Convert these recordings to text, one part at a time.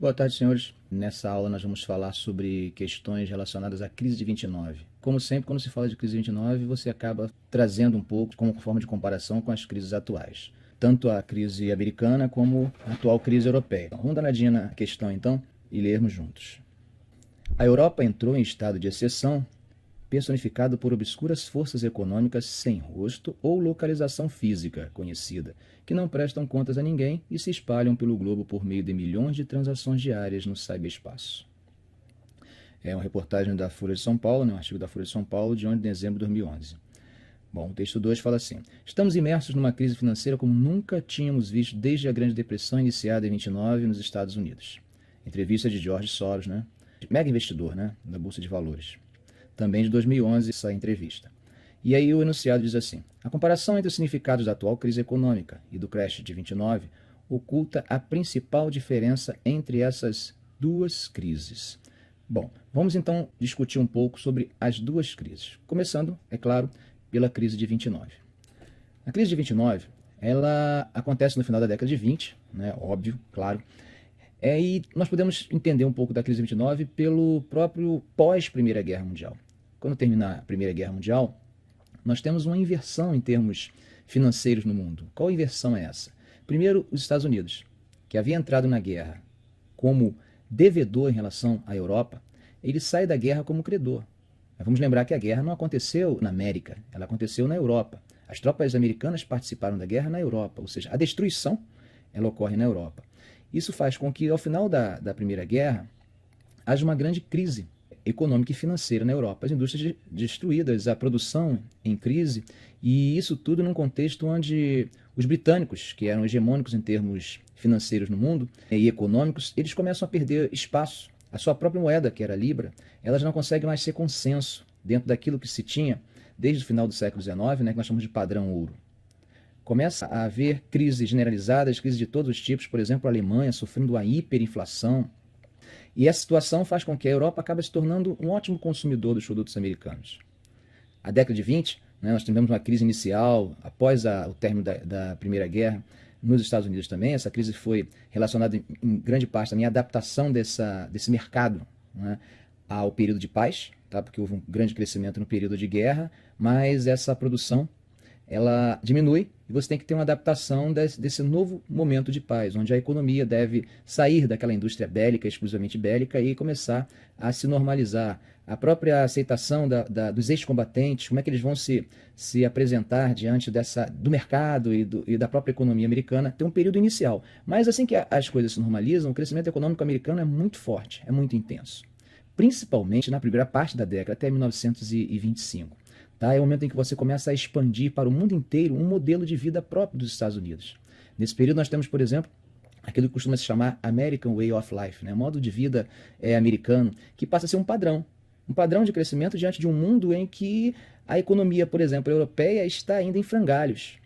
Boa tarde, senhores. Nessa aula nós vamos falar sobre questões relacionadas à crise de 29. Como sempre, quando se fala de crise de 29, você acaba trazendo um pouco como forma de comparação com as crises atuais. Tanto a crise americana como a atual crise europeia. Vamos dar uma olhadinha na questão então e lermos juntos. A Europa entrou em estado de exceção, personificado por obscuras forças econômicas sem rosto ou localização física conhecida, que não prestam contas a ninguém e se espalham pelo globo por meio de milhões de transações diárias no cyberespaço. É uma reportagem da Folha de São Paulo, um artigo da Folha de São Paulo, de 11 de dezembro de 2011. Bom, o texto 2 fala assim: estamos imersos numa crise financeira como nunca tínhamos visto desde a Grande Depressão iniciada em 29 nos Estados Unidos. Entrevista de George Soros, mega investidor, da Bolsa de Valores. Também de 2011, essa entrevista. E aí o enunciado diz assim: a comparação entre os significados da atual crise econômica e do crash de 29 oculta a principal diferença entre essas duas crises. Bom, vamos então discutir um pouco sobre as duas crises, começando, é claro, pela crise de 29. A crise de 29, ela acontece no final da década de 20, óbvio, claro. E nós podemos entender um pouco da crise de 29 pelo próprio pós-Primeira Guerra Mundial. Quando terminar a Primeira Guerra Mundial, nós temos uma inversão em termos financeiros no mundo. Qual inversão é essa? Primeiro, os Estados Unidos, que havia entrado na guerra como devedor em relação à Europa, ele sai da guerra como credor. Mas vamos lembrar que a guerra não aconteceu na América, ela aconteceu na Europa. As tropas americanas participaram da guerra na Europa, ou seja, a destruição ela ocorre na Europa. Isso faz com que, ao final da Primeira Guerra, haja uma grande crise econômica e financeira na Europa. As indústrias destruídas, a produção em crise, e isso tudo num contexto onde os britânicos, que eram hegemônicos em termos financeiros no mundo e econômicos, eles começam a perder espaço. A sua própria moeda, que era a Libra, elas não conseguem mais ser consenso dentro daquilo que se tinha desde o final do século XIX, que nós chamamos de padrão ouro. Começa a haver crises generalizadas, crises de todos os tipos, por exemplo, a Alemanha sofrendo a hiperinflação. E essa situação faz com que a Europa acabe se tornando um ótimo consumidor dos produtos americanos. A década de 20, nós tivemos uma crise inicial, após o término da Primeira Guerra, nos Estados Unidos também. Essa crise foi relacionada em grande parte também à adaptação desse mercado ao período de paz, porque houve um grande crescimento no período de guerra, mas essa produção ela diminui e você tem que ter uma adaptação desse novo momento de paz, onde a economia deve sair daquela indústria bélica, exclusivamente bélica, e começar a se normalizar. A própria aceitação dos ex-combatentes, como é que eles vão se apresentar diante do mercado e da própria economia americana, tem um período inicial. Mas assim que as coisas se normalizam, o crescimento econômico americano é muito forte, é muito intenso. Principalmente na primeira parte da década, até 1925. É o momento em que você começa a expandir para o mundo inteiro um modelo de vida próprio dos Estados Unidos. Nesse período nós temos, por exemplo, aquilo que costuma se chamar American Way of Life, modo de vida americano, que passa a ser um padrão de crescimento diante de um mundo em que a economia, por exemplo, europeia está ainda em frangalhos,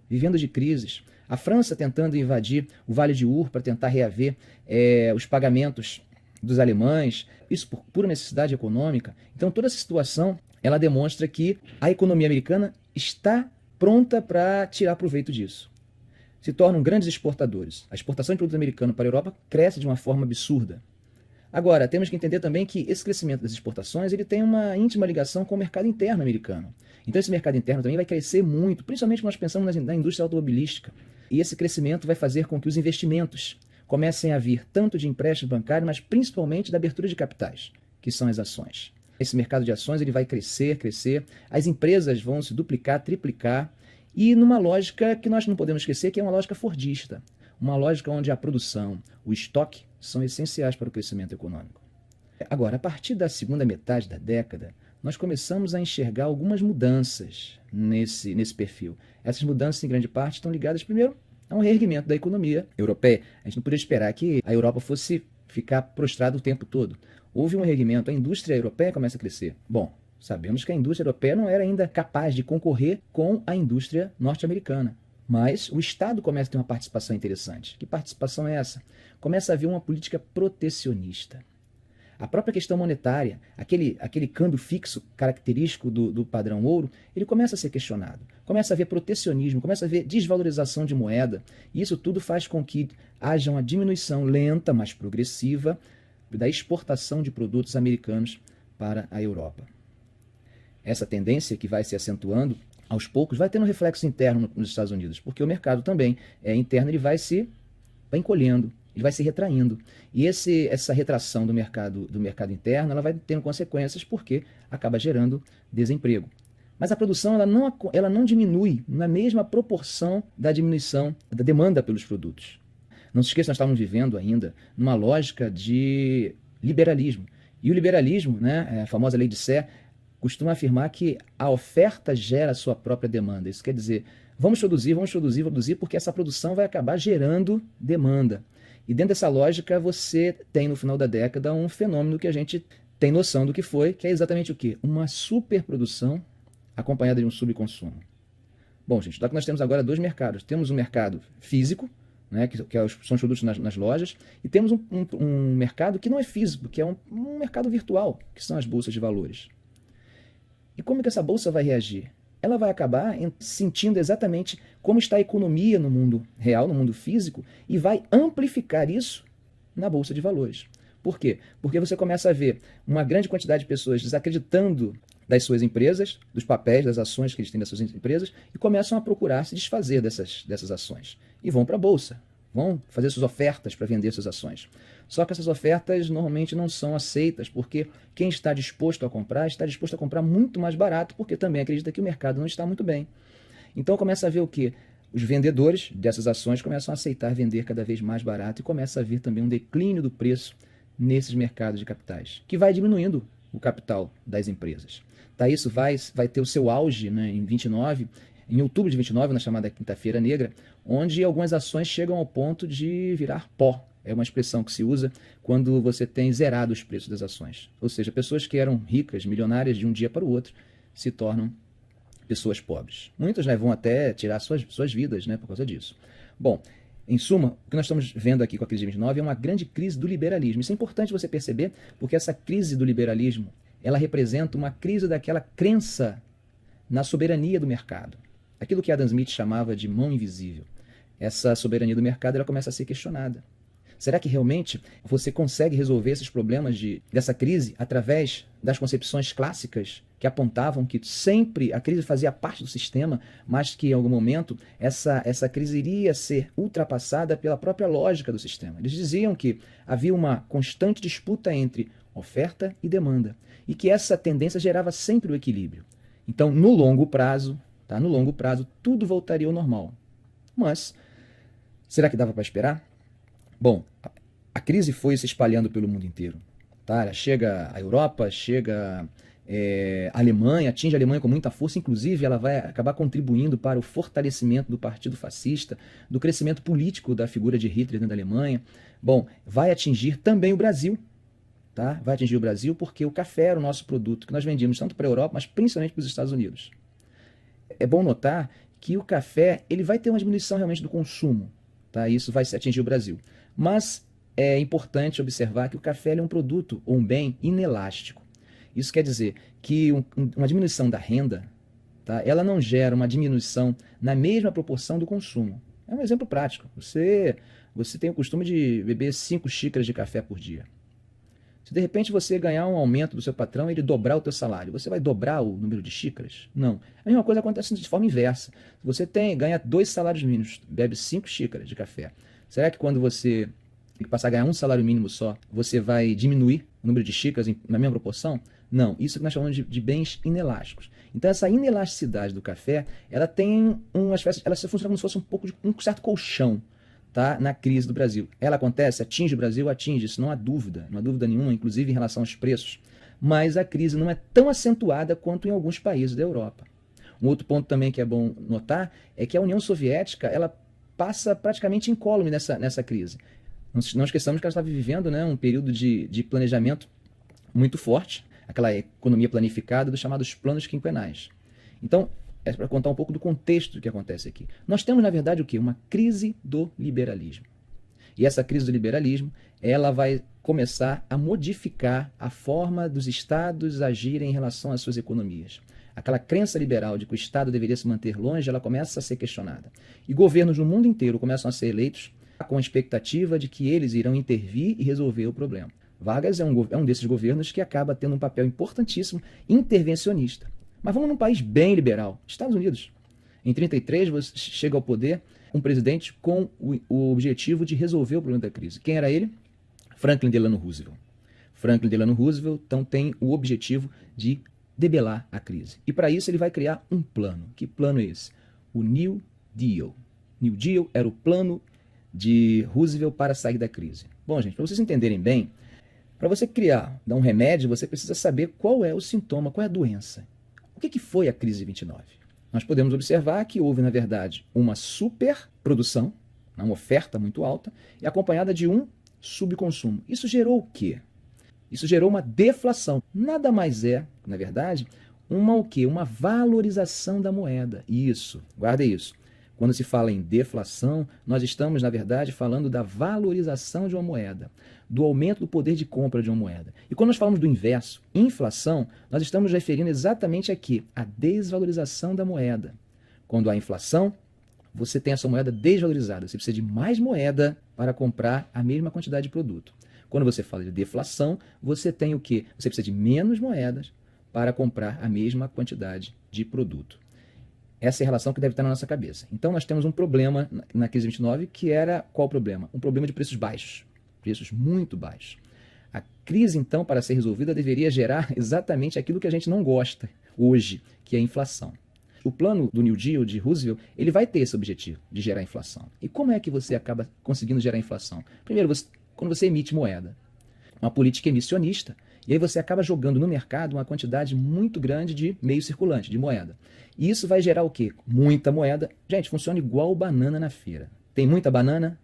vivendo de crises. A França tentando invadir o Vale de Our para tentar reaver os pagamentos dos alemães, isso por pura necessidade econômica. Então toda essa situação ela demonstra que a economia americana está pronta para tirar proveito disso. Se tornam grandes exportadores. A exportação de produtos americanos para a Europa cresce de uma forma absurda. Agora, temos que entender também que esse crescimento das exportações ele tem uma íntima ligação com o mercado interno americano. Então esse mercado interno também vai crescer muito, principalmente quando nós pensamos na indústria automobilística. E esse crescimento vai fazer com que os investimentos comecem a vir tanto de empréstimo bancário, mas principalmente da abertura de capitais, que são as ações. Esse mercado de ações ele vai crescer, as empresas vão se duplicar, triplicar, e numa lógica que nós não podemos esquecer, que é uma lógica fordista, uma lógica onde a produção, o estoque, são essenciais para o crescimento econômico. Agora, a partir da segunda metade da década, nós começamos a enxergar algumas mudanças nesse perfil. Essas mudanças, em grande parte, estão ligadas, primeiro, a um reerguimento da economia europeia. A gente não podia esperar que a Europa fosse ficar prostrada o tempo todo. Houve um reerguimento, a indústria europeia começa a crescer. Bom, sabemos que a indústria europeia não era ainda capaz de concorrer com a indústria norte-americana. Mas o Estado começa a ter uma participação interessante. Que participação é essa? Começa a haver uma política protecionista. A própria questão monetária, aquele câmbio fixo característico do padrão ouro, ele começa a ser questionado. Começa a haver protecionismo, começa a haver desvalorização de moeda. E isso tudo faz com que haja uma diminuição lenta, mas progressiva, da exportação de produtos americanos para a Europa. Essa tendência que vai se acentuando aos poucos vai tendo reflexo interno nos Estados Unidos, porque o mercado também interno ele vai encolhendo, ele vai se retraindo. E essa retração do mercado interno ela vai tendo consequências porque acaba gerando desemprego. Mas a produção ela não diminui na mesma proporção da diminuição da demanda pelos produtos. Não se esqueça, nós estávamos vivendo ainda numa lógica de liberalismo. E o liberalismo, né, a famosa lei de Sé, costuma afirmar que a oferta gera a sua própria demanda. Isso quer dizer, vamos produzir, porque essa produção vai acabar gerando demanda. E dentro dessa lógica, você tem no final da década um fenômeno que a gente tem noção do que foi, que é exatamente o quê? Uma superprodução acompanhada de um subconsumo. Bom, gente, então nós temos agora dois mercados. Temos um mercado físico, né, que são os produtos nas lojas, e temos um mercado que não é físico, que é um mercado virtual, que são as bolsas de valores. E como que essa bolsa vai reagir? Ela vai acabar sentindo exatamente como está a economia no mundo real, no mundo físico, e vai amplificar isso na bolsa de valores. Por quê? Porque você começa a ver uma grande quantidade de pessoas desacreditando das suas empresas, dos papéis, das ações que eles têm das suas empresas, e começam a procurar se desfazer dessas ações. E vão para a bolsa, vão fazer suas ofertas para vender suas ações. Só que essas ofertas normalmente não são aceitas, porque quem está disposto a comprar muito mais barato, porque também acredita que o mercado não está muito bem. Então começa a ver o quê? Os vendedores dessas ações começam a aceitar vender cada vez mais barato e começa a vir também um declínio do preço nesses mercados de capitais, que vai diminuindo o capital das empresas. Tá, isso vai ter o seu auge, né, em outubro de 29, na chamada Quinta-feira Negra, onde algumas ações chegam ao ponto de virar pó. É uma expressão que se usa quando você tem zerado os preços das ações. Ou seja, pessoas que eram ricas, milionárias de um dia para o outro, se tornam pessoas pobres. Muitas, né, vão até tirar suas vidas, né, por causa disso. Bom, em suma, o que nós estamos vendo aqui com a crise de 29 é uma grande crise do liberalismo. Isso é importante você perceber, porque essa crise do liberalismo, ela representa uma crise daquela crença na soberania do mercado. Aquilo que Adam Smith chamava de mão invisível. Essa soberania do mercado ela começa a ser questionada. Será que realmente você consegue resolver esses problemas dessa crise através das concepções clássicas que apontavam que sempre a crise fazia parte do sistema, mas que em algum momento essa crise iria ser ultrapassada pela própria lógica do sistema? Eles diziam que havia uma constante disputa entre oferta e demanda e que essa tendência gerava sempre o equilíbrio. Então, no longo prazo, tudo voltaria ao normal. Mas, será que dava para esperar? Bom, a crise foi se espalhando pelo mundo inteiro. Tá? Ela chega à Europa, chega à Alemanha, atinge a Alemanha com muita força, inclusive ela vai acabar contribuindo para o fortalecimento do Partido Fascista, do crescimento político da figura de Hitler dentro da Alemanha. Bom, vai atingir também o Brasil. Tá? Vai atingir o Brasil porque o café era o nosso produto que nós vendíamos tanto para a Europa, mas principalmente para os Estados Unidos. É bom notar que o café ele vai ter uma diminuição realmente do consumo. Tá? Isso vai atingir o Brasil. Mas é importante observar que o café é um produto ou um bem inelástico. Isso quer dizer que uma diminuição da renda, tá? Ela não gera uma diminuição na mesma proporção do consumo. É um exemplo prático. Você tem o costume de beber 5 xícaras de café por dia. Se de repente você ganhar um aumento do seu patrão e ele dobrar o teu salário, você vai dobrar o número de xícaras? Não. A mesma coisa acontece de forma inversa. Se você ganha 2 salários mínimos, bebe 5 xícaras de café, será que quando você passar a ganhar um salário mínimo só, você vai diminuir o número de xícaras na mesma proporção? Não. Isso que nós chamamos de bens inelásticos. Então essa inelasticidade do café, ela tem ela funciona como se fosse um certo colchão. Tá, na crise do Brasil. Ela acontece, atinge o Brasil, atinge, isso não há dúvida nenhuma, inclusive em relação aos preços. Mas a crise não é tão acentuada quanto em alguns países da Europa. Um outro ponto também que é bom notar é que a União Soviética ela passa praticamente incólume nessa crise. Não esqueçamos que ela estava vivendo, né, um período de planejamento muito forte, aquela economia planificada dos chamados planos quinquenais. Então, é para contar um pouco do contexto do que acontece aqui. Nós temos, na verdade, o quê? Uma crise do liberalismo. E essa crise do liberalismo, ela vai começar a modificar a forma dos estados agirem em relação às suas economias. Aquela crença liberal de que o Estado deveria se manter longe, ela começa a ser questionada. E governos no mundo inteiro começam a ser eleitos com a expectativa de que eles irão intervir e resolver o problema. Vargas é um desses governos que acaba tendo um papel importantíssimo, intervencionista. Mas vamos num país bem liberal, Estados Unidos. Em 1933, você chega ao poder um presidente com o objetivo de resolver o problema da crise. Quem era ele? Franklin Delano Roosevelt. Franklin Delano Roosevelt, então, tem o objetivo de debelar a crise. E para isso ele vai criar um plano. Que plano é esse? O New Deal. New Deal era o plano de Roosevelt para sair da crise. Bom, gente, para vocês entenderem bem, para você dar um remédio, você precisa saber qual é o sintoma, qual é a doença. O que foi a crise de 29? Nós podemos observar que houve, na verdade, uma superprodução, uma oferta muito alta, e acompanhada de um subconsumo. Isso gerou o quê? Isso gerou uma deflação. Nada mais é, na verdade, o quê? Uma valorização da moeda. Isso, guardem isso. Quando se fala em deflação, nós estamos, na verdade, falando da valorização de uma moeda, do aumento do poder de compra de uma moeda. E quando nós falamos do inverso, inflação, nós estamos referindo exatamente aqui, a desvalorização da moeda. Quando há inflação, você tem a sua moeda desvalorizada. Você precisa de mais moeda para comprar a mesma quantidade de produto. Quando você fala de deflação, você tem o quê? Você precisa de menos moedas para comprar a mesma quantidade de produto. Essa é a relação que deve estar na nossa cabeça. Então, nós temos um problema na crise de 29, que era qual o problema? Um problema de preços baixos, preços muito baixos. A crise, então, para ser resolvida, deveria gerar exatamente aquilo que a gente não gosta hoje, que é a inflação. O plano do New Deal de Roosevelt, ele vai ter esse objetivo de gerar inflação. E como é que você acaba conseguindo gerar inflação? Primeiro, quando você emite moeda, uma política emissionista, e aí você acaba jogando no mercado uma quantidade muito grande de meio circulante, de moeda. E isso vai gerar o quê? Muita moeda. Gente, funciona igual banana na feira. Tem muita banana?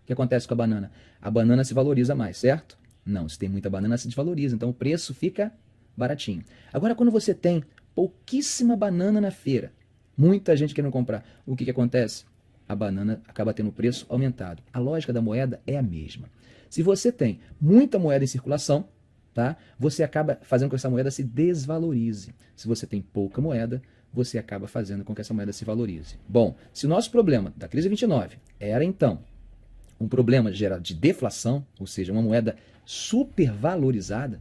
O que acontece com a banana? A banana se valoriza mais, certo? Não, se tem muita banana, se desvaloriza. Então o preço fica baratinho. Agora, quando você tem pouquíssima banana na feira, muita gente querendo comprar, o que acontece? A banana acaba tendo o preço aumentado. A lógica da moeda é a mesma. Se você tem muita moeda em circulação, tá? Você acaba fazendo com que essa moeda se desvalorize. Se você tem pouca moeda, você acaba fazendo com que essa moeda se valorize. Bom, se o nosso problema da crise de 29 era, então, um problema gerado de deflação, ou seja, uma moeda supervalorizada,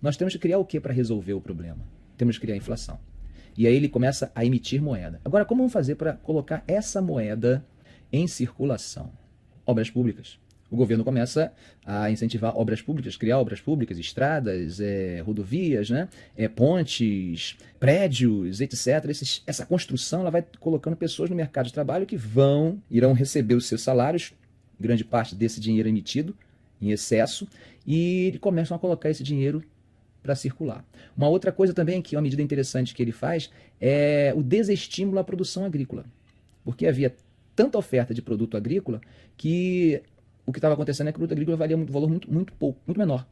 nós temos que criar o que para resolver o problema? Temos que criar a inflação. E aí ele começa a emitir moeda. Agora, como vamos fazer para colocar essa moeda em circulação? Obras públicas. O governo começa a incentivar obras públicas, criar obras públicas, estradas, rodovias, né? Pontes, prédios, etc. Essa construção ela vai colocando pessoas no mercado de trabalho que irão receber os seus salários, grande parte desse dinheiro emitido em excesso, e começam a colocar esse dinheiro para circular. Uma outra coisa também, que é uma medida interessante que ele faz, é o desestímulo à produção agrícola. Porque havia tanta oferta de produto agrícola que o que estava acontecendo é que o produto agrícola valia um valor muito pouco, muito menor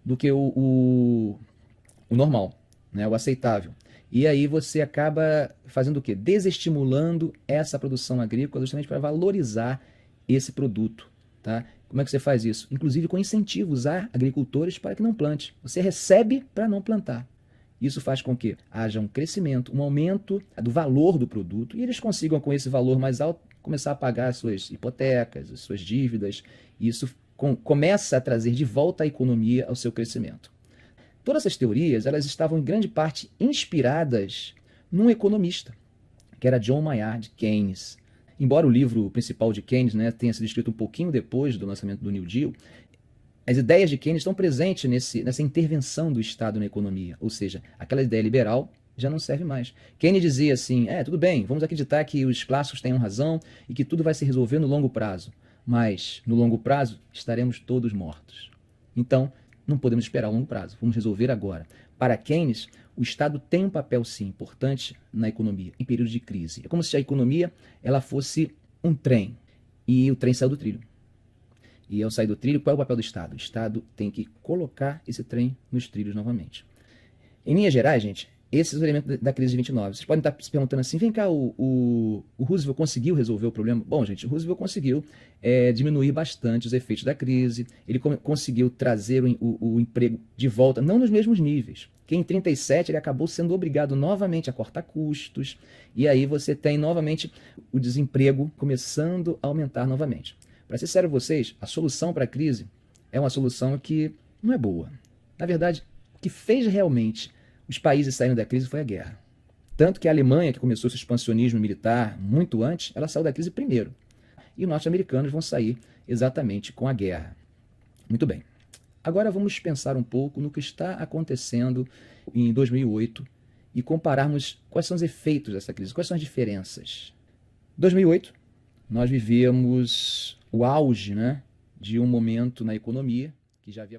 do que o normal, né, o aceitável. E aí você acaba fazendo o quê? Desestimulando essa produção agrícola justamente para valorizar esse produto. Tá? Como é que você faz isso? Inclusive com incentivos a agricultores para que não plante. Você recebe para não plantar. Isso faz com que haja um crescimento, um aumento do valor do produto e eles consigam, com esse valor mais alto, começar a pagar as suas hipotecas, as suas dívidas. E isso começa a trazer de volta a economia ao seu crescimento. Todas essas teorias elas estavam em grande parte inspiradas num economista, que era John Maynard Keynes. Embora o livro principal de Keynes, né, tenha sido escrito um pouquinho depois do lançamento do New Deal, as ideias de Keynes estão presentes nessa intervenção do Estado na economia. Ou seja, aquela ideia liberal já não serve mais. Keynes dizia assim, tudo bem, vamos acreditar que os clássicos tenham razão e que tudo vai se resolver no longo prazo. Mas, no longo prazo, estaremos todos mortos. Então, não podemos esperar o longo prazo, vamos resolver agora. Para Keynes, o Estado tem um papel, sim, importante na economia, em períodos de crise. É como se a economia ela fosse um trem, e o trem saiu do trilho. E ao sair do trilho, qual é o papel do Estado? O Estado tem que colocar esse trem nos trilhos novamente. Em linhas gerais, gente, esses elementos da crise de 29. Vocês podem estar se perguntando assim, vem cá, o Roosevelt conseguiu resolver o problema? Bom, gente, o Roosevelt conseguiu diminuir bastante os efeitos da crise, ele conseguiu trazer o emprego de volta, não nos mesmos níveis, que em 37 ele acabou sendo obrigado novamente a cortar custos, e aí você tem novamente o desemprego começando a aumentar novamente. Para ser sério com vocês, a solução para a crise é uma solução que não é boa. Na verdade, o que fez realmente os países saírem da crise foi a guerra. Tanto que a Alemanha, que começou seu expansionismo militar muito antes, ela saiu da crise primeiro. E os norte-americanos vão sair exatamente com a guerra. Muito bem. Agora vamos pensar um pouco no que está acontecendo em 2008 e compararmos quais são os efeitos dessa crise, quais são as diferenças. Em 2008, nós vivemos o auge, né, de um momento na economia que já havia